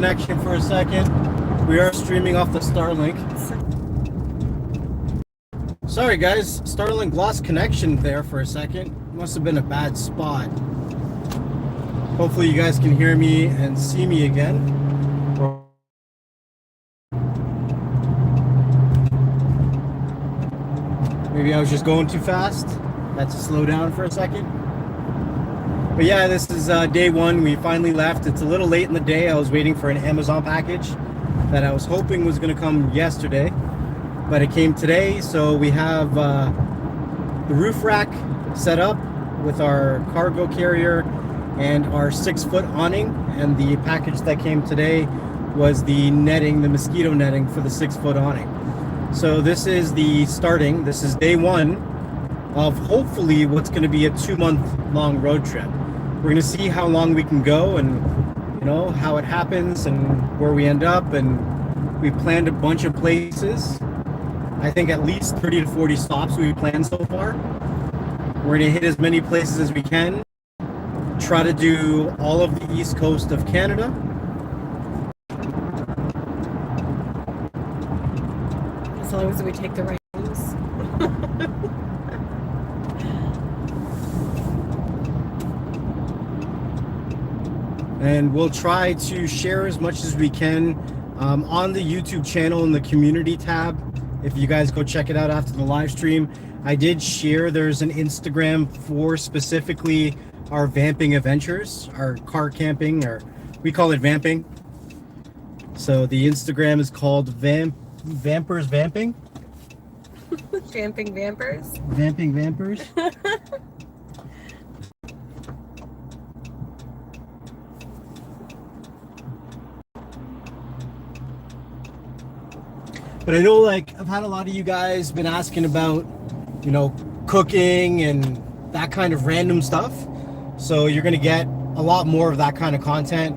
connection for a second. We are streaming off the Starlink. Sorry guys, Starlink lost connection there for a second. Must have been a bad spot. Hopefully you guys can hear me and see me again. Maybe I was just going too fast. Had to slow down for a second. But yeah, this is day one. We finally left. It's a little late in the day. I was waiting for an Amazon package that I was hoping was going to come yesterday, but it came today. So we have the roof rack set up with our cargo carrier and our 6-foot awning, and the package that came today was the netting, the mosquito netting for the 6-foot awning. So this is the starting, this is day one of hopefully what's going to be a 2-month long road trip. We're going to see how long we can go and, you know, how it happens and where we end up. And we planned a bunch of places. I think at least 30 to 40 stops we've planned so far. We're going to hit as many places as we can. Try to do all of the east coast of Canada. As long as we take the right ones. And we'll try to share as much as we can on the YouTube channel in the community tab. If you guys go check it out after the live stream, I did share there's an Instagram for specifically our vamping adventures, our car camping, or we call it vamping. So the Instagram is called Vampers Vamping. Vamping Vampers? Vamping Vampers. But I know, like, I've had a lot of you guys been asking about, you know, cooking and that kind of random stuff. So you're going to get a lot more of that kind of content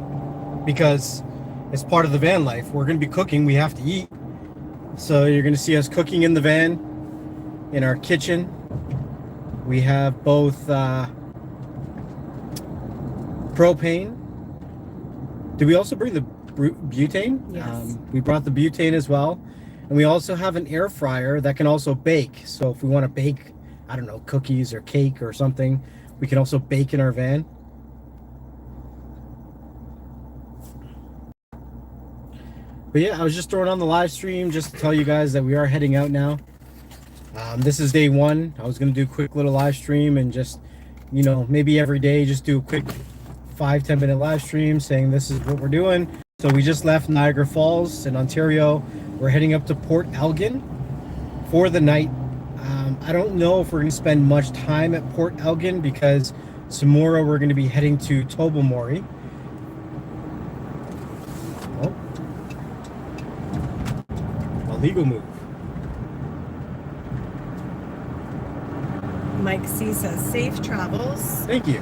because it's part of the van life. We're going to be cooking. We have to eat. So you're going to see us cooking in the van, in our kitchen. We have both propane. Did we also bring the butane? Yes. We brought the butane as well. And we also have an air fryer that can also bake. So if we want to bake, I don't know, cookies or cake or something, we can also bake in our van. But yeah, I was just throwing on the live stream just to tell you guys that we are heading out now. This is day one. I was going to do a quick little live stream and just, you know, maybe every day just do a quick 5-10 minute live stream saying this is what we're doing. So we just left Niagara Falls in Ontario. We're heading up to Port Elgin for the night. I don't know if we're going to spend much time at Port Elgin because tomorrow we're going to be heading to Tobermory. Oh. A legal move. Mike C says safe travels. Thank you.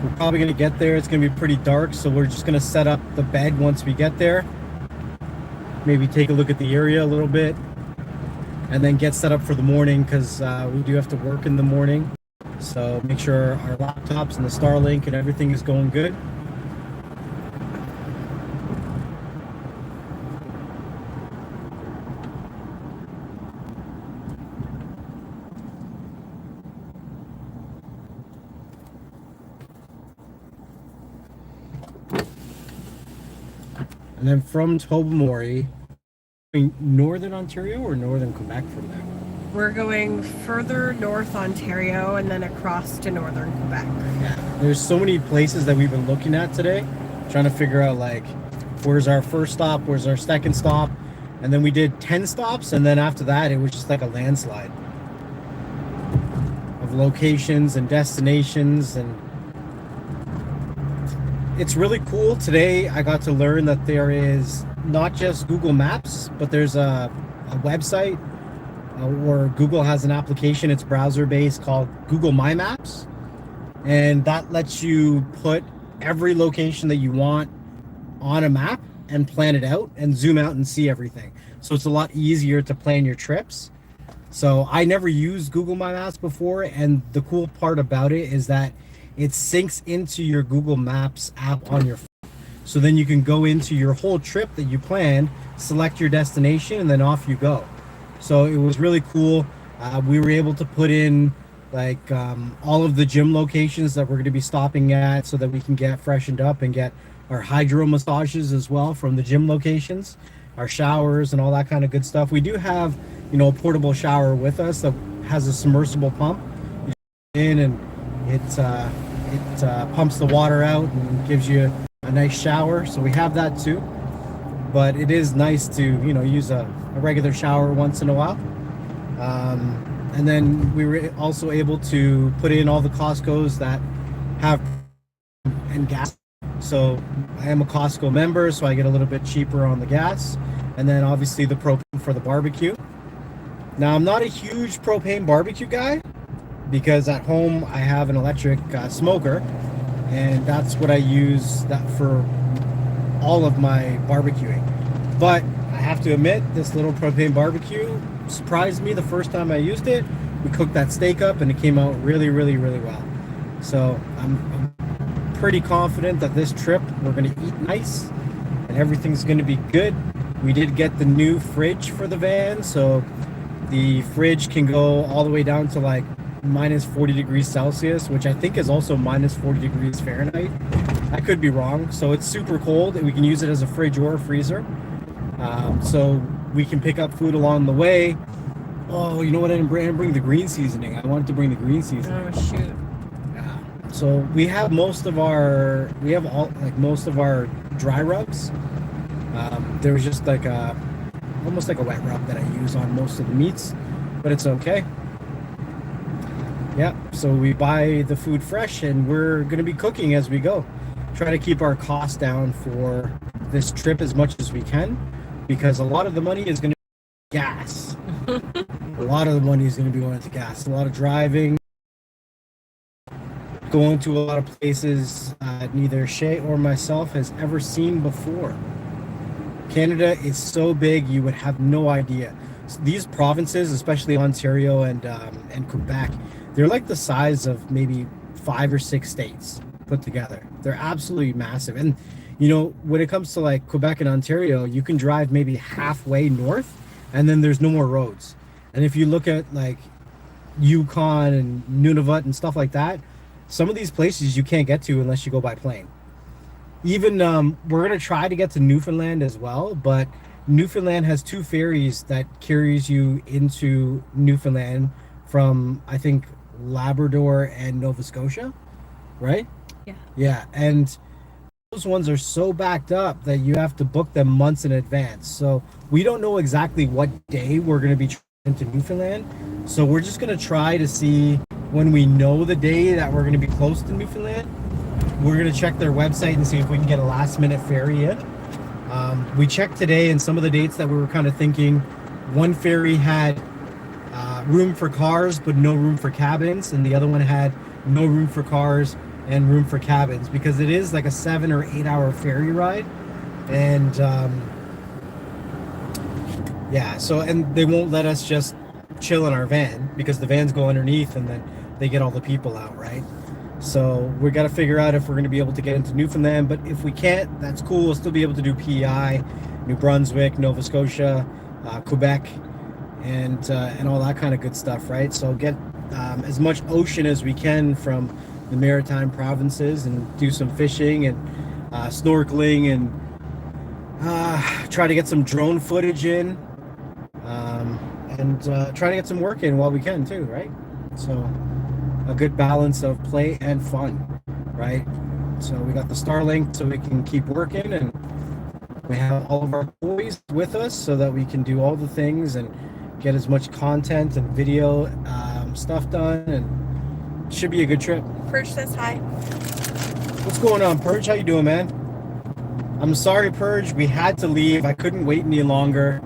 We're probably going to get there. It's going to be pretty dark, so we're just going to set up the bed once we get there. Maybe take a look at the area a little bit and then get set up for the morning because we do have to work in the morning. So make sure our laptops and the Starlink and everything is going good. And then from Tobermory, northern Ontario or northern Quebec from there? We're going further north Ontario and then across to northern Quebec. Yeah, there's so many places that we've been looking at today, trying to figure out like where's our first stop, where's our second stop, and then we did 10 stops, and then after that it was just like a landslide of locations and destinations. And it's really cool. Today I got to learn that there is not just Google Maps, but there's a website where Google has an application. It's browser-based called Google My Maps, and that lets you put every location that you want on a map and plan it out and zoom out and see everything. So it's a lot easier to plan your trips. So I never used Google My Maps before, and the cool part about it is that it syncs into your Google Maps app on your phone. So then you can go into your whole trip that you planned, select your destination, and then off you go. So it was really cool. We were able to put in like all of the gym locations that we're going to be stopping at so that we can get freshened up and get our hydro massages as well from the gym locations, our showers and all that kind of good stuff. We do have, you know, a portable shower with us that has a submersible pump. You put it in and it pumps the water out and gives you a nice shower. So we have that too. But it is nice to, you know, use a regular shower once in a while. And then we were also able to put in all the Costco's that have and gas. So I am a Costco member, so I get a little bit cheaper on the gas. And then obviously the propane for the barbecue. Now I'm not a huge propane barbecue guy because at home I have an electric smoker, and that's what I use that for all of my barbecuing. But I have to admit, this little propane barbecue surprised me the first time I used it. We cooked that steak up and it came out really, really, really well. So I'm pretty confident that this trip we're going to eat nice and everything's going to be good. We did get the new fridge for the van, so the fridge can go all the way down to like minus 40 degrees Celsius, which I think is also minus 40 degrees Fahrenheit. I could be wrong. So it's super cold and we can use it as a fridge or a freezer. So we can pick up food along the way. Oh, you know what? I didn't bring the green seasoning. I wanted to bring the green seasoning. Oh shoot. Yeah. So we have most of our dry rubs. There was just like almost like a wet rub that I use on most of the meats, but it's okay. Yeah, so we buy the food fresh and we're going to be cooking as we go. Try to keep our costs down for this trip as much as we can, because a lot of the money is going to be gas. A lot of the money is going to be going to gas. A lot of driving, going to a lot of places neither Shay or myself has ever seen before. Canada is so big, you would have no idea. So these provinces, especially Ontario and Quebec, they're like the size of maybe 5 or 6 states put together. They're absolutely massive. And you know, when it comes to like Quebec and Ontario, you can drive maybe halfway north and then there's no more roads. And if you look at like Yukon and Nunavut and stuff like that, some of these places you can't get to unless you go by plane. Even we're going to try to get to Newfoundland as well, but Newfoundland has 2 ferries that carries you into Newfoundland from, I think, Labrador and Nova Scotia, right? Yeah. Yeah, and those ones are so backed up that you have to book them months in advance. So we don't know exactly what day we're going to be into Newfoundland. So we're just going to try to see when we know the day that we're going to be close to Newfoundland. We're going to check their website and see if we can get a last minute ferry in. We checked today, and some of the dates that we were kind of thinking, one ferry had room for cars but no room for cabins, and the other one had no room for cars and room for cabins, because it is like a 7 or 8 hour ferry ride. And yeah, so, and they won't let us just chill in our van because the vans go underneath and then they get all the people out, right? So we got to figure out if we're going to be able to get into Newfoundland, but if we can't, that's cool. We'll still be able to do PEI, New Brunswick, Nova Scotia, Quebec, and all that kind of good stuff, right? So get as much ocean as we can from the maritime provinces and do some fishing and snorkeling and try to get some drone footage in, and try to get some work in while we can too, right? So a good balance of play and fun, right? So we got the Starlink so we can keep working, and we have all of our boys with us so that we can do all the things and get as much content and video stuff done, and it should be a good trip. Perch says hi. What's going on, Purge? How you doing, man? I'm sorry, Purge. We had to leave. I couldn't wait any longer.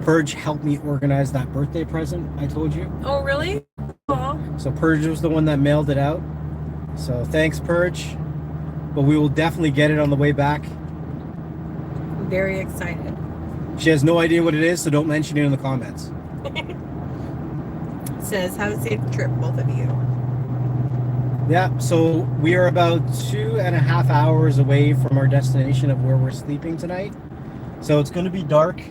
Purge helped me organize that birthday present I told you. Oh, really? Aww. So Purge was the one that mailed it out. So thanks, Purge. But we will definitely get it on the way back. I'm very excited. She has no idea what it is, so don't mention it in the comments. Says, have a safe trip, both of you. Yeah, so we are about 2.5 hours away from our destination of where we're sleeping tonight. So it's going to be dark.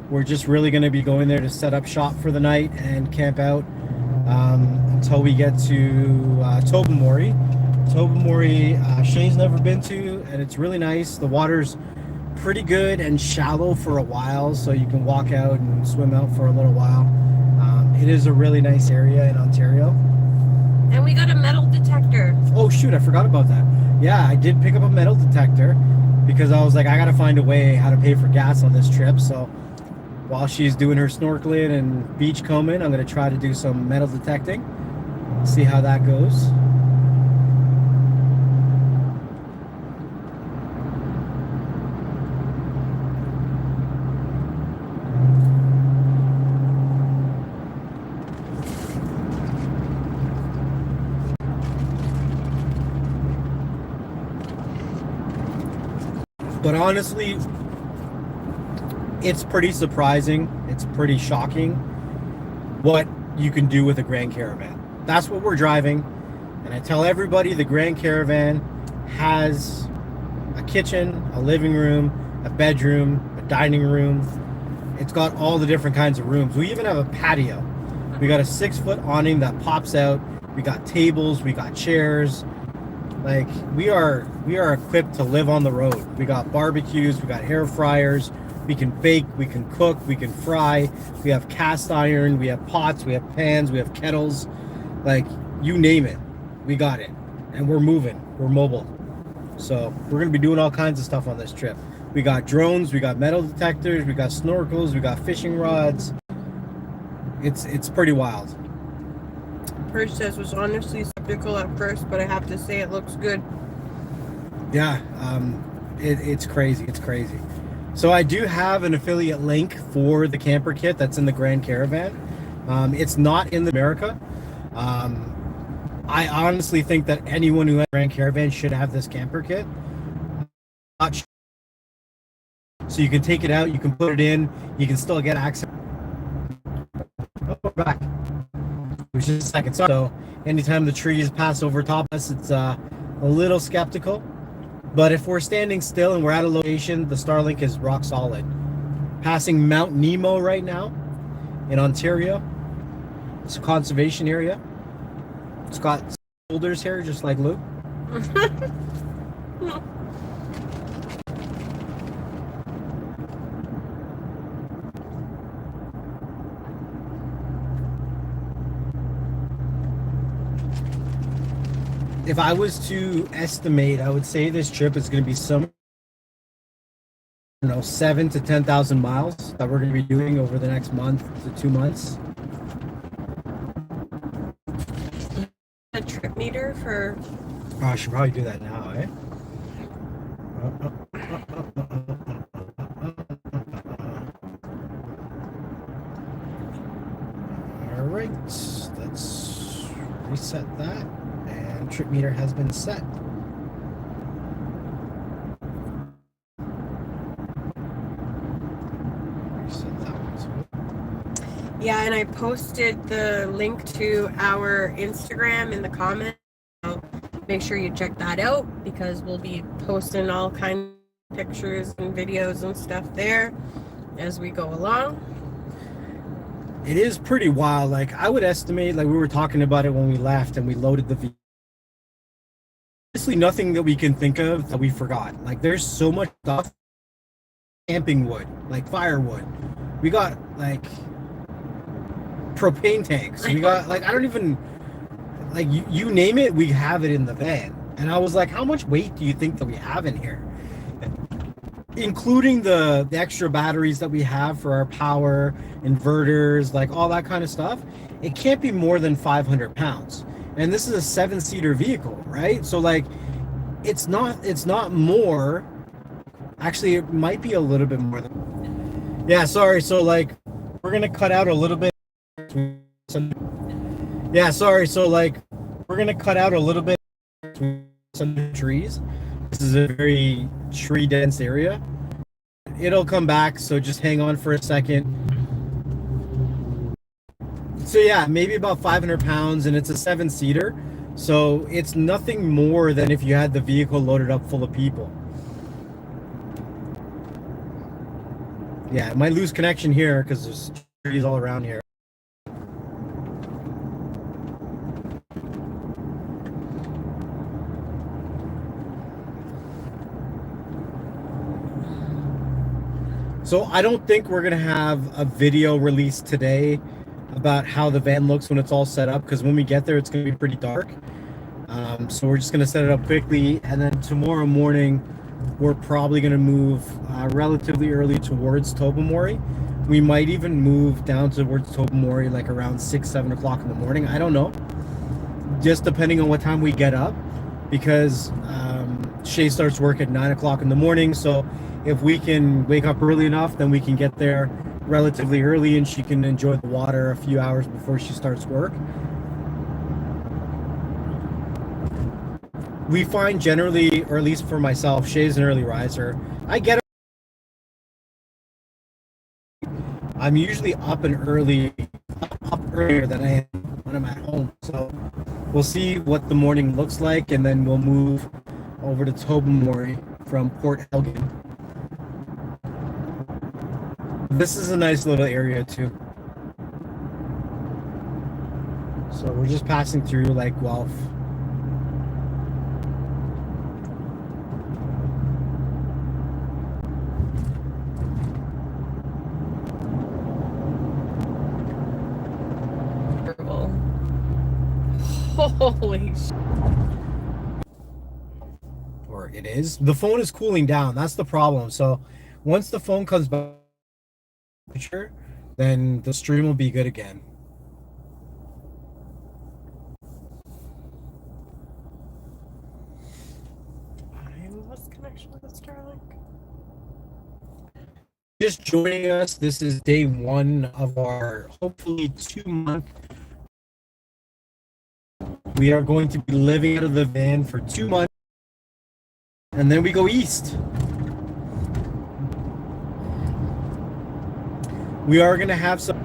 We're just really going to be going there to set up shop for the night and camp out until we get to Tobermory. Tobermory, Shay's never been to, and it's really nice. The water's pretty good and shallow for a while, so you can walk out and swim out for a little while. It is a really nice area in Ontario. And we got a metal detector. Oh shoot, I forgot about that. Yeah, I did pick up a metal detector because I was like, I gotta find a way how to pay for gas on this trip. So while she's doing her snorkeling and beach combing, I'm gonna try to do some metal detecting, see how that goes. But honestly, it's pretty surprising. It's pretty shocking what you can do with a Grand Caravan. That's what we're driving. And I tell everybody the Grand Caravan has a kitchen, a living room, a bedroom, a dining room. It's got all the different kinds of rooms. We even have a patio. We got a 6-foot awning that pops out. We got tables, we got chairs. Like we are equipped to live on the road. We got barbecues, we got air fryers, we can bake, we can cook, we can fry, we have cast iron, we have pots, we have pans, we have kettles, like you name it, we got it. And we're moving, we're mobile. So we're gonna be doing all kinds of stuff on this trip. We got drones, we got metal detectors, we got snorkels, we got fishing rods. It's pretty wild. Purge says, was honestly skeptical at first, but I have to say it looks good. Yeah, it's crazy. It's crazy. So I do have an affiliate link for the camper kit that's in the Grand Caravan. It's not in America. I honestly think that anyone who has a Grand Caravan should have this camper kit. So you can take it out, you can put it in, you can still get access. Oh, we're back. It was just a second. So anytime the trees pass over top of us, it's a little skeptical. But if we're standing still and we're at a location, the Starlink is rock solid. Passing Mount Nemo right now in Ontario. It's a conservation area. It's got boulders here, just like Luke. If I was to estimate, I would say this trip is going to be some, 7 to 10,000 miles that we're going to be doing over the next month to 2 months. A trip meter for... Oh, I should probably do that now, eh? All right, let's reset that. And trip meter has been set. Reset that one too. Yeah, and I posted the link to our Instagram in the comments. So make sure you check that out because we'll be posting all kinds of pictures and videos and stuff there as we go along. It is pretty wild. Like I would estimate, like we were talking about it when we left and we loaded the vehicle. Honestly, nothing that we can think of that we forgot. Like there's so much stuff. Camping wood, like firewood. We got like propane tanks. We got like I don't even like you name it, we have it in the van. And I was like, how much weight do you think that we have in here? Including the extra batteries that we have for our power, inverters, like all that kind of stuff. It can't be more than 500 pounds. And this is a 7-seater vehicle, right? So like it's not more. Actually, it might be a little bit more than. Yeah, sorry. So like we're gonna cut out a little bit. Yeah, sorry. So like we're gonna cut out a little bit some trees. This is a very tree dense area. it'll come back, so just hang on for a second. So yeah, maybe about 500 pounds, and it's a 7-seater, so it's nothing more than if you had the vehicle loaded up full of people. Yeah, it might lose connection here because there's trees all around here. So I don't think we're gonna have a video released today about how the van looks when it's all set up, because when we get there it's gonna be pretty dark. So we're just gonna set it up quickly, and then tomorrow morning we're probably gonna move relatively early towards Tobermory. We might even move down towards Tobermory like around 6-7 o'clock in the morning. I don't know, just depending on what time we get up, because Shay starts work at 9 o'clock in the morning. So if we can wake up early enough, then we can get there relatively early and she can enjoy the water a few hours before she starts work. We find generally, or at least for myself, Shay's an early riser. I get it. I'm usually up earlier than I am when I'm at home. So we'll see what the morning looks like, and then we'll move over to Tobermory from Port Elgin. This is a nice little area too. So we're just passing through like Guelph. Holy shit. Or it is. The phone is cooling down. That's the problem. So once the phone comes back, then the stream will be good again. I lost connection with Starlink. Just joining us, this is day 1 of our hopefully 2-month. We are going to be living out of the van for 2 months, and then we go east. We are going to have some.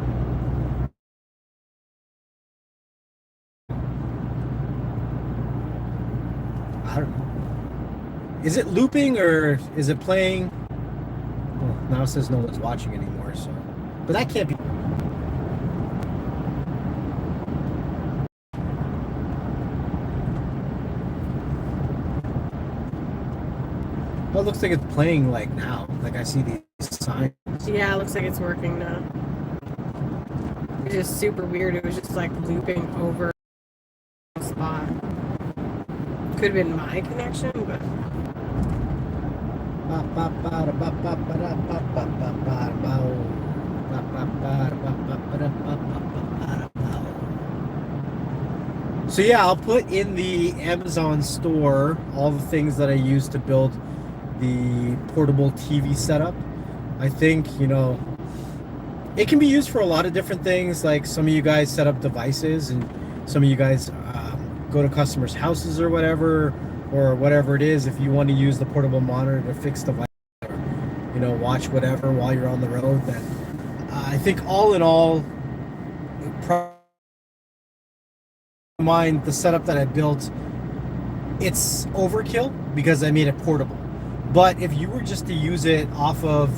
I don't know. Is it looping or is it playing? Well, now it says no one's watching anymore, so. But that can't be. Well, it looks like it's playing like now. Like I see these signs. Yeah, it looks like it's working now. It's just super weird. It was just like looping over a spot. Could have been my connection, but. So yeah, I'll put in the Amazon store all the things that I use to build the portable TV setup. I think, you know, it can be used for a lot of different things. Like some of you guys set up devices, and some of you guys go to customers' houses or whatever it is. If you want to use the portable monitor to fix device, or, you know, watch whatever while you're on the road, then I think all in all, mind the setup that I built, it's overkill because I made it portable. But if you were just to use it off of,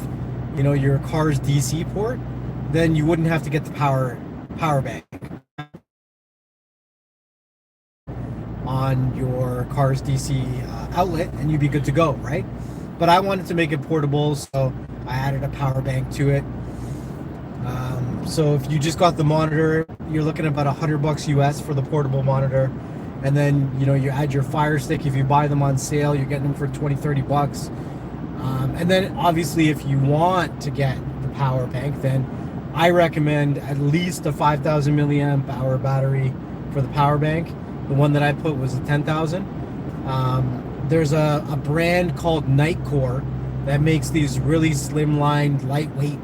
you know, your car's DC port, then you wouldn't have to get the power bank on your car's DC outlet, and you'd be good to go, right? But I wanted to make it portable, so I added a power bank to it. So if you just got the monitor, you're looking at about $100 US for the portable monitor. And then, you know, you add your Fire Stick. If you buy them on sale, you're getting them for $20-$30. And then obviously if you want to get the power bank, then I recommend at least a 5,000 milliamp hour battery for the power bank. The one that I put was a 10,000. There's a brand called Nightcore that makes these really slimline, lightweight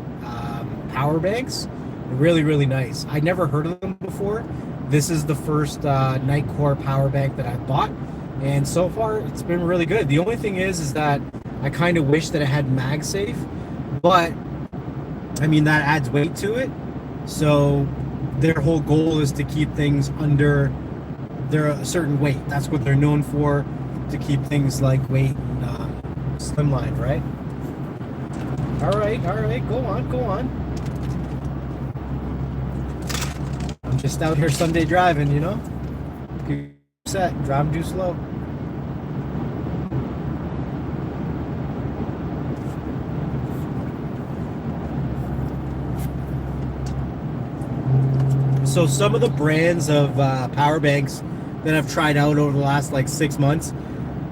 power banks. Really, really nice. I never heard of them before. This is the first Nightcore power bank that I've bought, and so far it's been really good. The only thing is that I kind of wish that it had MagSafe, But I mean, that adds weight to it. So their whole goal is to keep things under a certain weight. That's what they're known for, to keep things lightweight and slimline, right? All right, go on. I'm just out here Sunday driving, you know? Keep set, drive too slow. So some of the brands of power banks that I've tried out over the last like 6 months,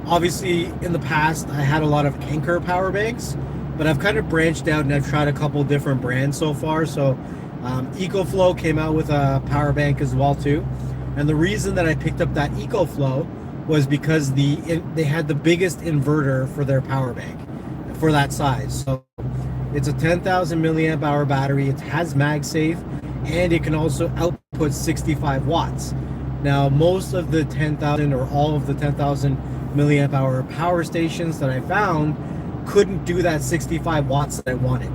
obviously in the past I had a lot of Anchor power banks, but I've kind of branched out and I've tried a couple different brands so far. So EcoFlow came out with a power bank as well too, and the reason that I picked up that EcoFlow was because they had the biggest inverter for their power bank for that size. So it's a 10,000 milliamp hour battery. It has MagSafe, and it can also output 65 watts. Now, most of the 10,000 or all of the 10,000 milliamp hour power stations that I found couldn't do that 65 watts that I wanted.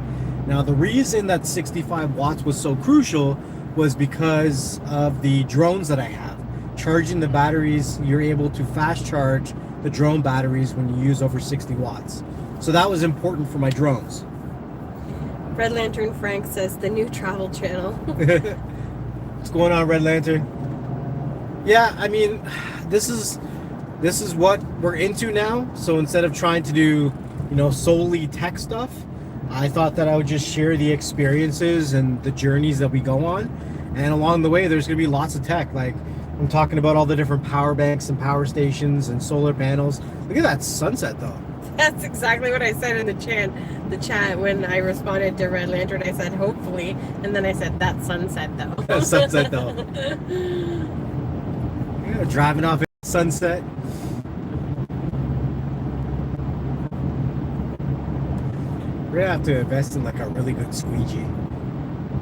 Now, the reason that 65 watts was so crucial was because of the drones that I have. Charging the batteries, you're able to fast charge the drone batteries when you use over 60 watts. So that was important for my drones. Red Lantern Frank says the new travel channel. What's going on, Red Lantern? Yeah, I mean, this is what we're into now. So instead of trying to do, solely tech stuff, I thought that I would just share the experiences and the journeys that we go on. And along the way, there's going to be lots of tech. Like, I'm talking about all the different power banks and power stations and solar panels. Look at that sunset, though. That's exactly what I said in the chat when I responded to Red Lantern. I said, hopefully. And then I said, that sunset, though. That sunset, though. Driving off at sunset. We're going to have to invest in like a really good squeegee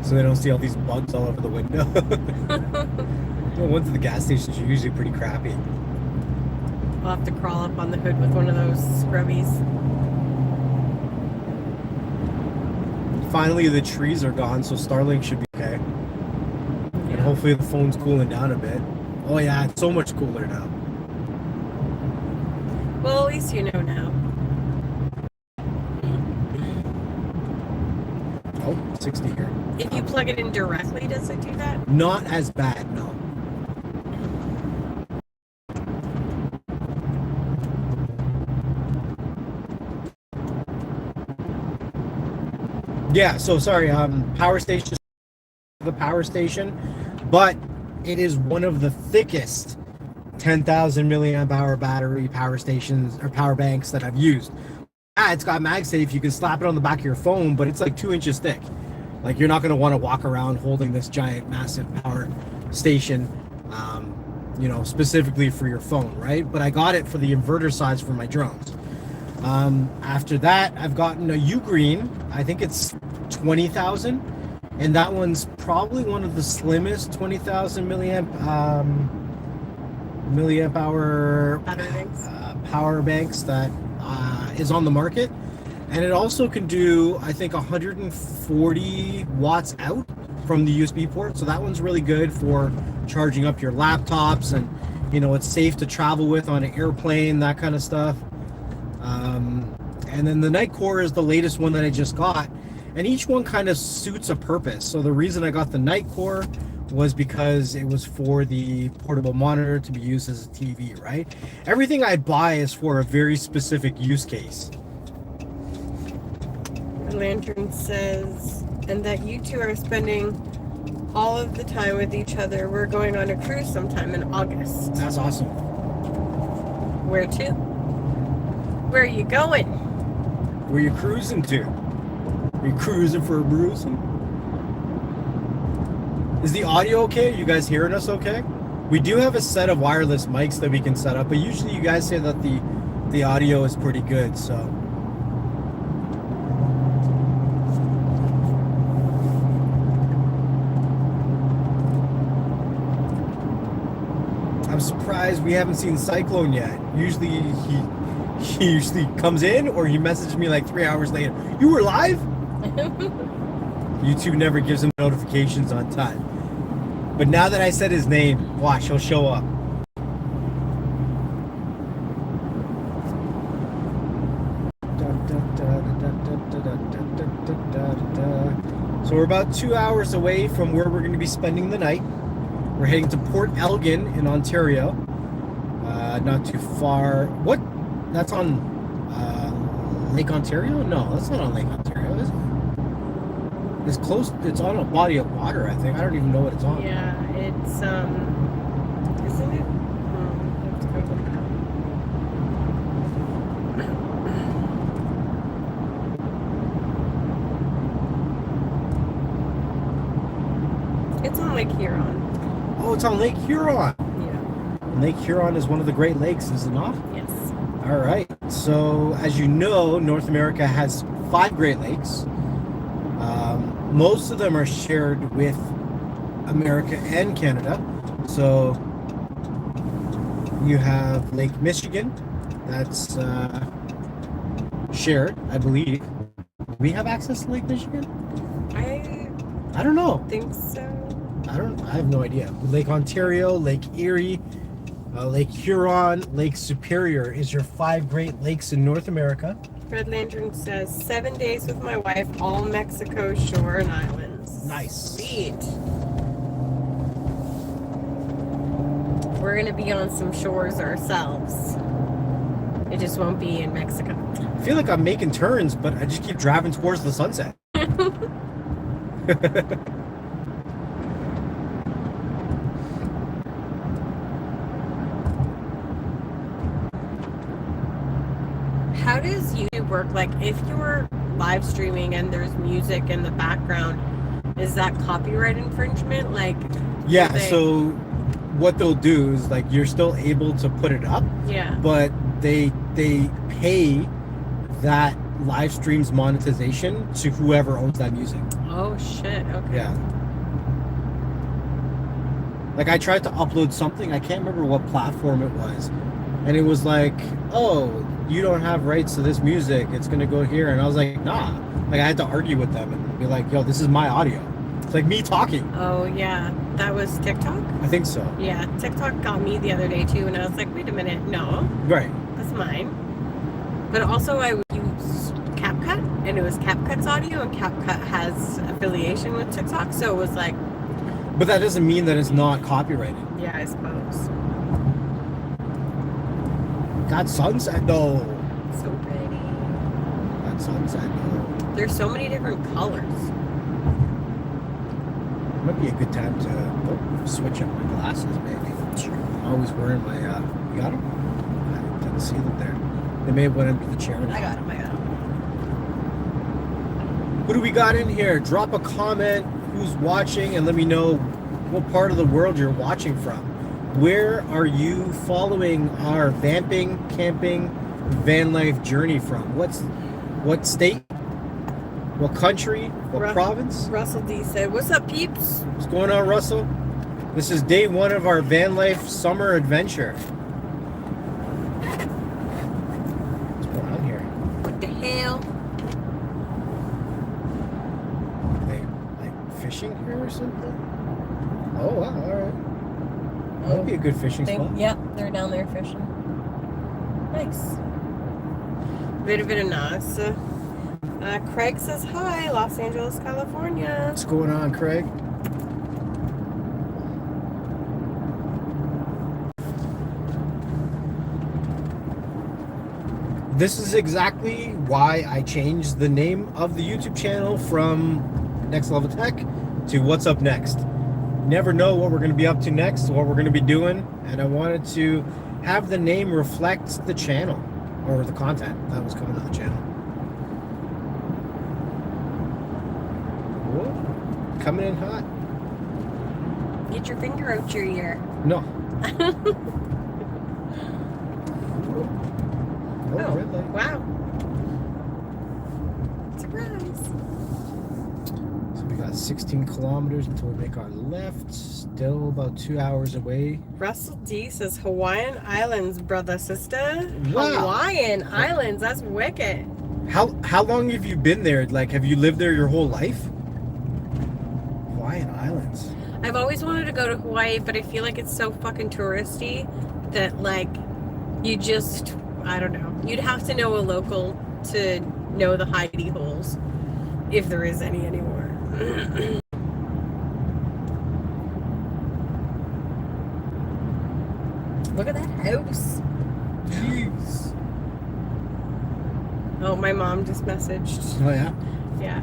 so they don't see all these bugs all over the window. The ones at the gas stations are usually pretty crappy. I'll have to crawl up on the hood with one of those scrubbies. Finally, the trees are gone, so Starlink should be okay. Yeah. And hopefully the phone's cooling down a bit. Oh yeah, it's so much cooler now. Well, at least you know now. Oh, 60 here. If you plug it in directly, does it do that? Not as bad, no. Yeah, so sorry, power station, the power station, but it is one of the thickest 10,000 milliamp hour battery power stations or power banks that I've used. Yeah, it's got MagSafe. You can slap it on the back of your phone, but it's like 2 inches thick. Like, you're not going to want to walk around holding this giant, massive power station, specifically for your phone, right? But I got it for the inverter size for my drones. After that, I've gotten a Ugreen. I think it's 20,000, and that one's probably one of the slimmest 20,000 milliamp hour power banks that is on the market. And it also can do, I think, 140 watts out from the USB port. So that one's really good for charging up your laptops, and it's safe to travel with on an airplane, that kind of stuff. And then the Nightcore is the latest one that I just got, and each one kind of suits a purpose. So the reason I got the Nightcore was because it was for the portable monitor to be used as a TV, right? Everything I buy is for a very specific use case. Lantern says, and that you two are spending all of the time with each other. We're going on a cruise sometime in August. That's awesome. Where to? Where are you going? Where you cruising to? Are you cruising for a bruising? Is the audio okay? Are you guys hearing us okay? We do have a set of wireless mics that we can set up, but usually you guys say that the audio is pretty good, so. I'm surprised we haven't seen Cyclone yet. Usually he usually comes in, or he messages me like 3 hours later. You were live? YouTube never gives him notifications on time. But now that I said his name, watch, he'll show up. So we're about 2 hours away from where we're going to be spending the night. We're heading to Port Elgin in Ontario. Not too far. What? That's on Lake Ontario? No, that's not on Lake Ontario, is it? It's close. It's on a body of water, I think. I don't even know what it's on. Yeah, it's isn't it? I have to go look it up. It's on Lake Huron. Oh, it's on Lake Huron. Yeah. And Lake Huron is one of the Great Lakes, is it not? Yes. All right. So, as you know, North America has 5 Great Lakes. Most of them are shared with America and Canada. So, you have Lake Michigan. That's shared, I believe. Do we have access to Lake Michigan? I don't know. Think so. I have no idea. Lake Ontario, Lake Erie, Lake Huron, Lake Superior is your 5 Great Lakes in North America. Red Lantern says 7 days with my wife, all Mexico shore and islands. Nice. Sweet. We're gonna be on some shores ourselves. It just won't be in Mexico. I feel like I'm making turns, but I just keep driving towards the sunset. How does YouTube work? Like, if you're live streaming and there's music in the background, is that copyright infringement? Like, Yeah, so what they'll do is, like, you're still able to put it up, yeah, but they pay that live stream's monetization to whoever owns that music. oh shit, okay. Yeah. Like, I tried to upload something, I can't remember what platform it was, and it was like, oh, you don't have rights to this music, it's gonna go here. And I was like, nah. Like, I had to argue with them and be like, yo, this is my audio. It's like me talking. Oh yeah, that was TikTok? I think so. Yeah, TikTok got me the other day too, and I was like, wait a minute, no, Right. that's mine. But also I would use CapCut, and it was CapCut's audio, and CapCut has affiliation with TikTok, so it was like, But that doesn't mean that it's not copyrighted. yeah, I suppose. God, sunset though. So pretty. God, sunset though. There's so many different colors. Might be a good time to switch up my glasses, maybe. Sure. I'm always wearing my, you got them? I didn't see them there. They may have went under the chair. I got him. Who do we got in here? Drop a comment who's watching and let me know what part of the world you're watching from. Where are you following our vamping, camping, van life journey from? What state? What country? What province? Russell D said, what's up, peeps? What's going on, Russell? This is day 1 of our van life summer adventure. What's going on here? What the hell? Are they like fishing here or something? Oh wow, alright. That'd be a good fishing spot. Yep, they're down there fishing. Nice. Bit of nice. Craig says hi, Los Angeles, California. What's going on, Craig? This is exactly why I changed the name of the YouTube channel from Next Level Tech to What's Up Next. Never know what we're going to be up to next, what we're going to be doing, and I wanted to have the name reflect the channel or the content that was coming to the channel. Whoa, coming in hot. Get your finger out your ear. No. Oh, Oh, red light. wow. Surprise. So we got 16 kilometers until we make our left. Still about 2 hours away. Russell D says Hawaiian Islands, brother, sister. Wow. Hawaiian Islands, that's wicked. How long have you been there? Like, have you lived there your whole life? Hawaiian Islands. I've always wanted to go to Hawaii, but I feel like it's so fucking touristy that, like, you just, I don't know. You'd have to know a local to know the hidey holes, if there is any anymore. Look at that house. Jeez. Oh, my mom just messaged. Oh yeah. Yeah.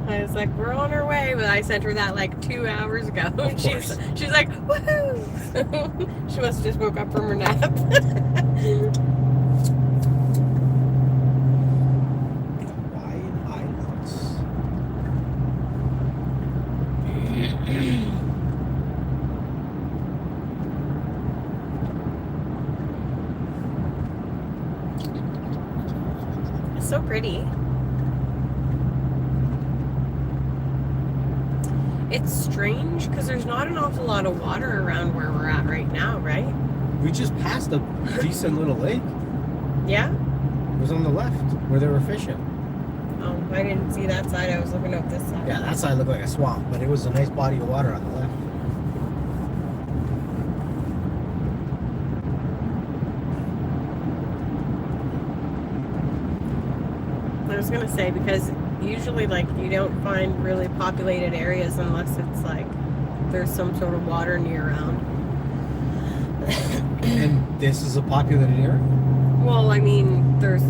I was like, we're on our way, but I sent her that like 2 hours ago. Of She's course. like, woohoo! She must have just woke up from her nap. Hawaiian Islands. It's so pretty. It's strange because there's not an awful lot of water around where we're at right now, right? We just passed a decent little lake. Yeah? It was on the left where they were fishing. Oh, I didn't see that side. I was looking up this side. Yeah, that side looked like a swamp, but it was a nice body of water on the left. I was gonna say, because usually, like, you don't find really populated areas unless it's like there's some sort of water near around. And this is a populated area? Well, I mean, there's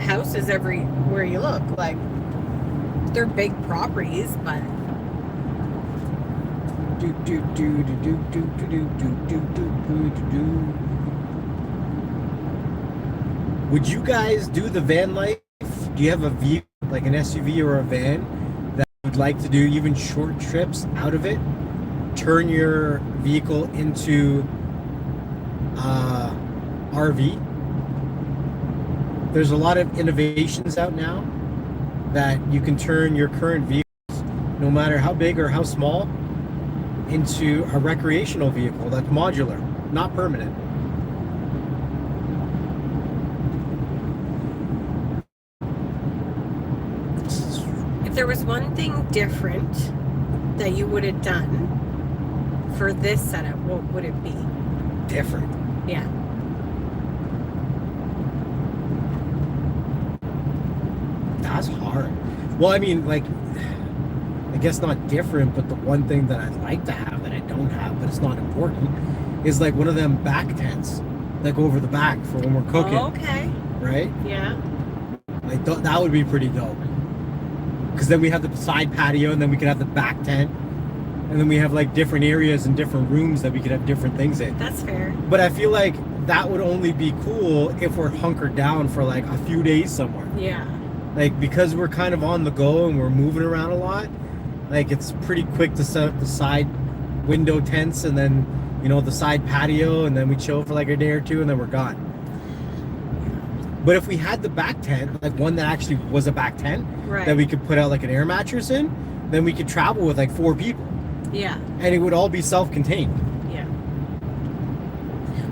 houses everywhere you look. Like, they're big properties, but Would you guys do the van life? Do you have a vehicle, like an SUV or a van, that would like to do even short trips out of it? Turn your vehicle into RV. There's a lot of innovations out now that you can turn your current vehicles, no matter how big or how small, into a recreational vehicle that's modular, not permanent. if there was one thing different that you would have done for this setup, what would it be? Different. Yeah. That's hard. Well, I mean, like, I guess not different, but the one thing that I'd like to have that I don't have, but it's not important, is like one of them back tents that go over the back for when we're cooking. Oh, okay. Right? Yeah. Like, that would be pretty dope. Because then we have the side patio, and then we could have the back tent. And then we have like different areas and different rooms that we could have different things in. That's fair. But I feel like that would only be cool if we're hunkered down for like a few days somewhere. Yeah. Like, because we're kind of on the go and we're moving around a lot, like, it's pretty quick to set up the side window tents and then, you know, the side patio, and then we chill for like a day or two and then we're gone. But if we had the back tent, like one that actually was a back tent, Right. that we could put out like an air mattress in, then we could travel with like 4 people. Yeah. And it would all be self-contained. Yeah.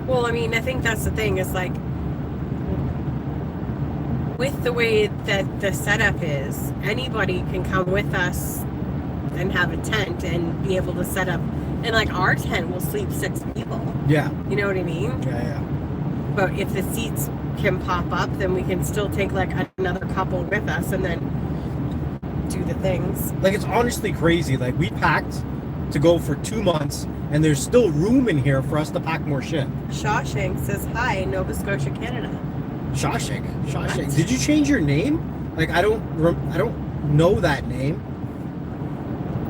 Well, I mean, I think that's the thing, is like, with the way that the setup is, anybody can come with us and have a tent and be able to set up, and like our tent will sleep 6 people. Yeah. You know what I mean? Yeah. But if the seats can pop up, then we can still take like another couple with us and then do the things. Like, it's honestly crazy. Like, we packed to go for 2 months, and there's still room in here for us to pack more shit. Shawshank says hi, Nova Scotia, Canada. Shawshank. What? Did you change your name? Like, I don't know that name.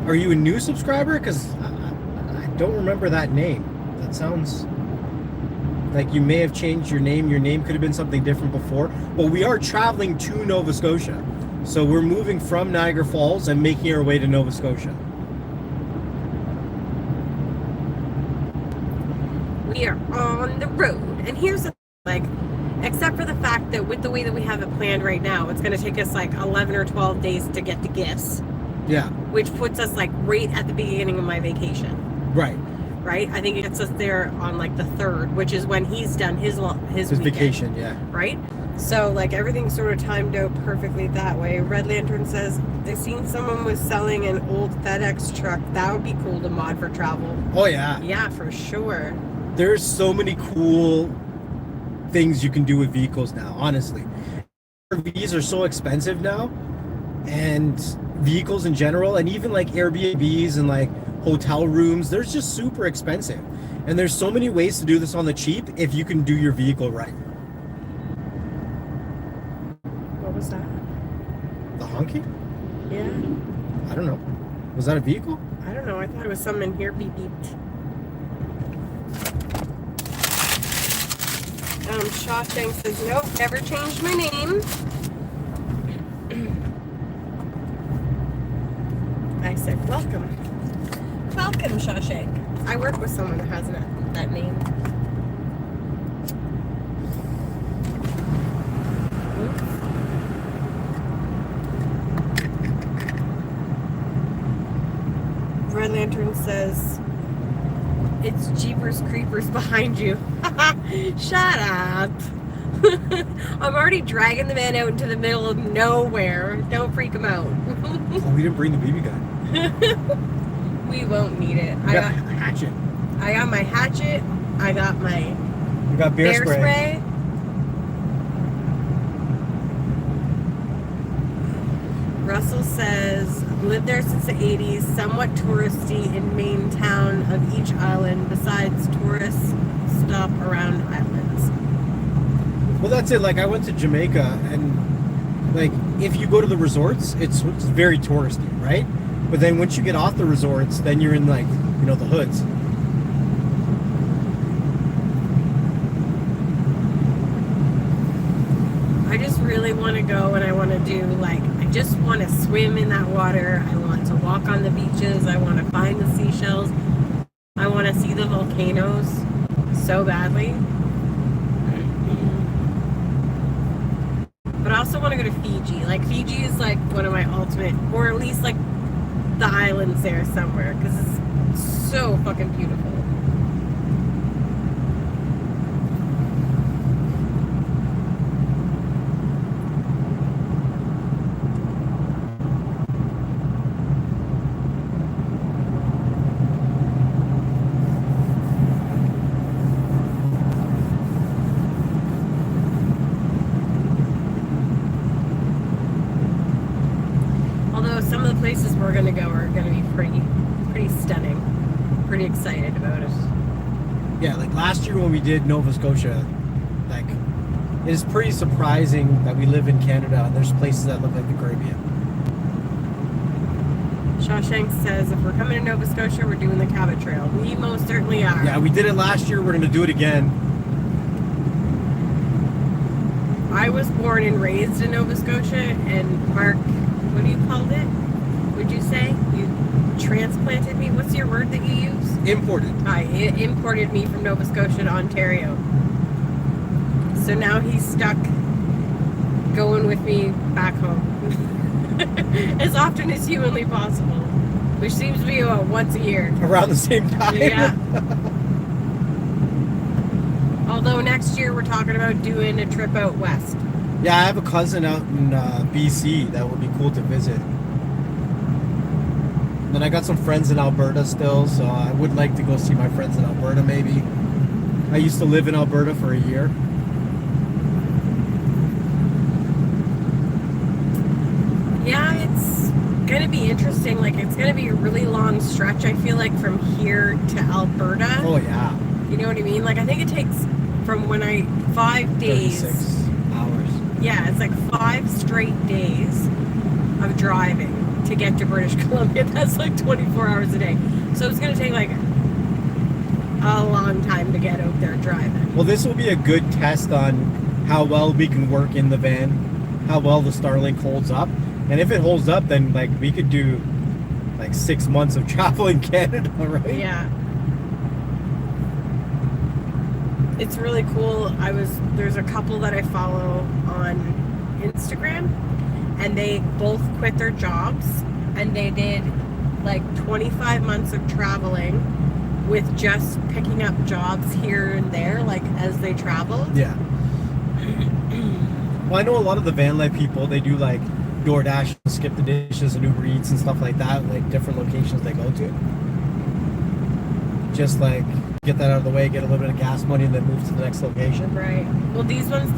Are you a new subscriber? Because I don't remember that name. That sounds like you may have changed your name. Your name could have been something different before. Well, we are traveling to Nova Scotia. So we're moving from Niagara Falls and making our way to Nova Scotia. We are on the road. And here's the like, except for the fact that with the way that we have it planned right now, it's going to take us like 11 or 12 days to get the gifts. Yeah. Which puts us like right at the beginning of my vacation. Right. Right? I think it gets us there on like the 3rd, which is when he's done his weekend, vacation, yeah. Right? So, like, everything's sort of timed out perfectly that way. Red Lantern says, I seen someone was selling an old FedEx truck. That would be cool to mod for travel. Oh, yeah. Yeah, for sure. There's so many cool things you can do with vehicles now, honestly. RVs are so expensive now, and vehicles in general, and even like Airbnbs and like hotel rooms, they're just super expensive. And there's so many ways to do this on the cheap if you can do your vehicle right. What was that? The honky? Yeah. I don't know. Was that a vehicle? I don't know. I thought it was something in here beep beeped. Shawshank says, nope, never changed my name. I said, welcome. Welcome, Shawshank. I work with someone who has that name. Red Lantern says, it's Jeepers Creepers behind you. Shut up. I'm already dragging the man out into the middle of nowhere. Don't freak him out. Oh, we didn't bring the BB gun. We won't need it. I got a hatchet. I got my hatchet. I got my We got bear spray. Russell says, lived there since the 80s, somewhat touristy in main town of each island, besides tourists stop around islands. Well, that's it. Like, I went to Jamaica, and like, if you go to the resorts, it's very touristy, right? But then once you get off the resorts, then you're in, like, you know, the hoods. I just really want to go, and I want to do, like, I just want to swim in that water. I want to walk on the beaches. I want to find the seashells. I want to see the volcanoes so badly. But I also want to go to Fiji. Like, Fiji is, like, one of my ultimate, or at least, like, the islands there somewhere, because it's so fucking beautiful. Some of the places we're going to go are going to be pretty stunning. Pretty excited about it. Yeah, like last year when we did Nova Scotia, like, it is pretty surprising that we live in Canada and there's places that look like the Caribbean. Shawshank says, if we're coming to Nova Scotia, we're doing the Cabot Trail. We most certainly are. Yeah, we did it last year. We're going to do it again. I was born and raised in Nova Scotia, and Mark, what do you call it? Would you say? You transplanted me? What's your word that you use? Imported. It imported me from Nova Scotia to Ontario. So now he's stuck going with me back home. As often as humanly possible. Which seems to be about once a year. Around the same time. Yeah. Although next year we're talking about doing a trip out west. Yeah, I have a cousin out in BC that would be cool to visit. And I got some friends in Alberta still, so I would like to go see my friends in Alberta maybe. I used to live in Alberta for a year. Yeah, it's going to be interesting. Like, it's going to be a really long stretch, I feel like, from here to Alberta. Oh, yeah. You know what I mean? Like, I think it takes from 5 days. 36 hours. Yeah, it's like 5 straight days of driving to get to British Columbia. That's like 24 hours a day. So it's going to take like a long time to get out there driving. Well, this will be a good test on how well we can work in the van, how well the Starlink holds up. And if it holds up, then like we could do like 6 months of travel in Canada, right? Yeah. It's really cool. There's a couple that I follow on Instagram, and they both quit their jobs, and they did like 25 months of traveling with just picking up jobs here and there, like as they traveled. Yeah. Well, I know a lot of the van life people, they do like DoorDash, skip the dishes, and Uber Eats and stuff like that, like different locations they go to. Just like get that out of the way, get a little bit of gas money, and then move to the next location. Right. Well, these ones